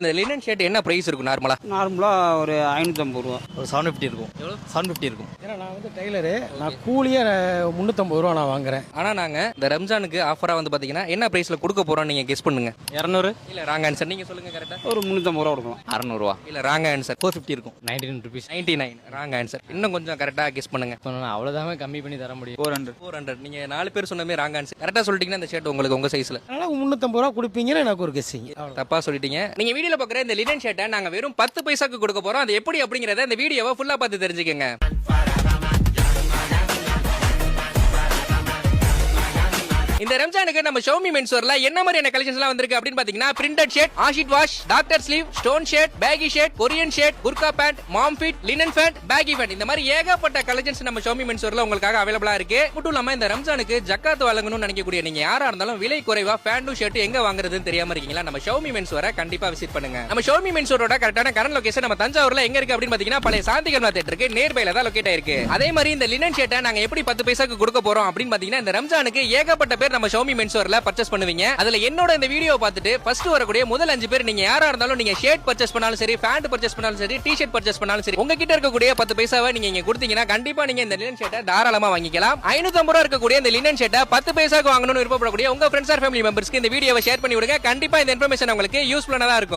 இந்த linen shirt என்ன price இருக்கும் நார்மலா? நார்மலா ஒரு 550 ரூபா. ஒரு 750 இருக்கும். எவ்வளோ? 750 இருக்கும். ஏன்னா நான் வந்து டெய்லரு, நான் கூலியே 350 ரூபா நான் வாங்குறேன். ஆனா நாங்க இந்த ரம்ஜானுக்கு ஆஃபரா வந்து பாத்தீங்கன்னா என்ன பிரைஸ்ல கொடுக்க போறோம் நீங்க கெஸ் பண்ணுங்க. 200. இல்ல ராங் ஆன்சர், நீங்க சொல்லுங்க கரெக்டா. ஒரு 350 ரூபா கொடுக்கலாம். 600 ரூபா. இல்ல ராங் ஆன்சர். 450 இருக்கும். 19 rupees. 99 wrong answer. இன்னும் கொஞ்சம் கரெக்டா கெஸ் பண்ணுங்க. அவ்வளோதான் கம்மி பண்ணி தர முடியும். 400. 400. நீங்க 4 பேர் சொன்னமே ராங் ஆன்சர். கரெக்டா சொல்லிட்டீங்கன்னா இந்த ஷர்ட் உங்களுக்கு உங்க சைஸ்ல. அதனால 350 ரூபா கொடுப்பீங்கன்னு எனக்கு ஒரு கெஸ்ஸிங். தப்பா சொல்லிட்டீங்க. நீங்க வீடியோல பாக்குற இந்த லினன் ஷர்ட்டை நாங்க வெறும் 10 பைசாக்கு கொடுக்க போறோம். அது எப்படி அப்படிங்கறத இந்த வீடியோவை ஃபுல்லா பார்த்து தெரிஞ்சுக்கங்க. இந்த ரம்ஜானுக்கு நம்ம ஷோமி மென்ஸ்வேர்ல என்ன மாதிரியான கலெக்ஷன்ஸ்லாம் வந்திருக்கு அப்படின்னு பாத்தீங்கன்னா printed shirt, acid wash, doctor sleeve, stone shirt, baggy shirt, Korean shirt, புர்கா pant, mom fit, linen pant, baggy pant, இந்த மாதிரி ஏகப்பட்ட கலெக்ஷன்ஸ் நம்ம ஷோமி மென்ஸ்வேர்ல உங்களுக்காக அவைலபிளா இருக்கு. மட்டும் இல்லாம இந்த ரம்ஜானுக்கு ஜக்காத் வழங்கணும்னு நினைக்கக்கூடிய நீங்க யாரா இருந்தாலும் விலை குறைவா பேண்டும் ஷர்ட் எங்க வாங்குறதுன்னு தெரியாம இருக்கீங்களா? நம்ம ஷோமி மென்ஸ்வேரை கண்டிப்பா விசிட் பண்ணுங்க. நம்ம ஷோமி மென்ஸ்வேரோட கரெக்டான கரண்ட் லொகேஷன் நம்ம தஞ்சாவூர்ல எங்க இருக்கு அப்படின்னு பாத்தீங்கன்னா பழைய சாந்திகர்மா தியேட்டருக்கு நேர்பைல தான் லொகேட் ஆயிருக்கு. அதே மாதிரி இந்த லினன் ஷர்ட்டை நாங்க எப்படி 10 பைசாக்கு கொடுக்க போறோம் அப்படின்னு பாத்தீங்கன்னா இந்த ரம்ஜானுக்கு ஏகப்பட்ட பேர் நம்ம ஷோமி மென்ஸ்வேர் பர்ச்சேஸ் பண்ணுவீங்க. அதுல என்னோட இந்த வீடியோ பார்த்துட்டு ஃபர்ஸ்ட் வரக்கூடிய முதல் 5 பேர் நீங்க யாரா இருந்தாலும் நீங்க ஷர்ட் பர்ச்சேஸ் பண்ணாலும் சரி, பேண்ட் பர்ச்சேஸ் பண்ணாலும் சரி, டி-ஷர்ட் பர்ச்சேஸ் பண்ணாலும் சரி, உங்ககிட்ட இருக்கக்கூடிய 10 பைசாவை நீங்க இங்க கொடுத்தீங்கன்னா கண்டிப்பா நீங்க இந்த லினன் ஷர்ட்டை தாராளமா வாங்கிக்கலாம். 550 ரூபாய் இருக்கக்கூடிய இந்த லினன் ஷர்ட்டை 10 பைசாக்கு வாங்கணும்னு விருப்பப்படக்கூடிய உங்க ஃப்ரெண்ட்ஸ் ஆர் ஃபேமிலி மெம்பர்ஸ்க்கு இந்த வீடியோவை ஷேர் பண்ணி விடுங்க. கண்டிப்பா இந்த இன்ஃபர்மேஷன் உங்களுக்கு யூஸ்ஃபுல்லா தான் இருக்கும்.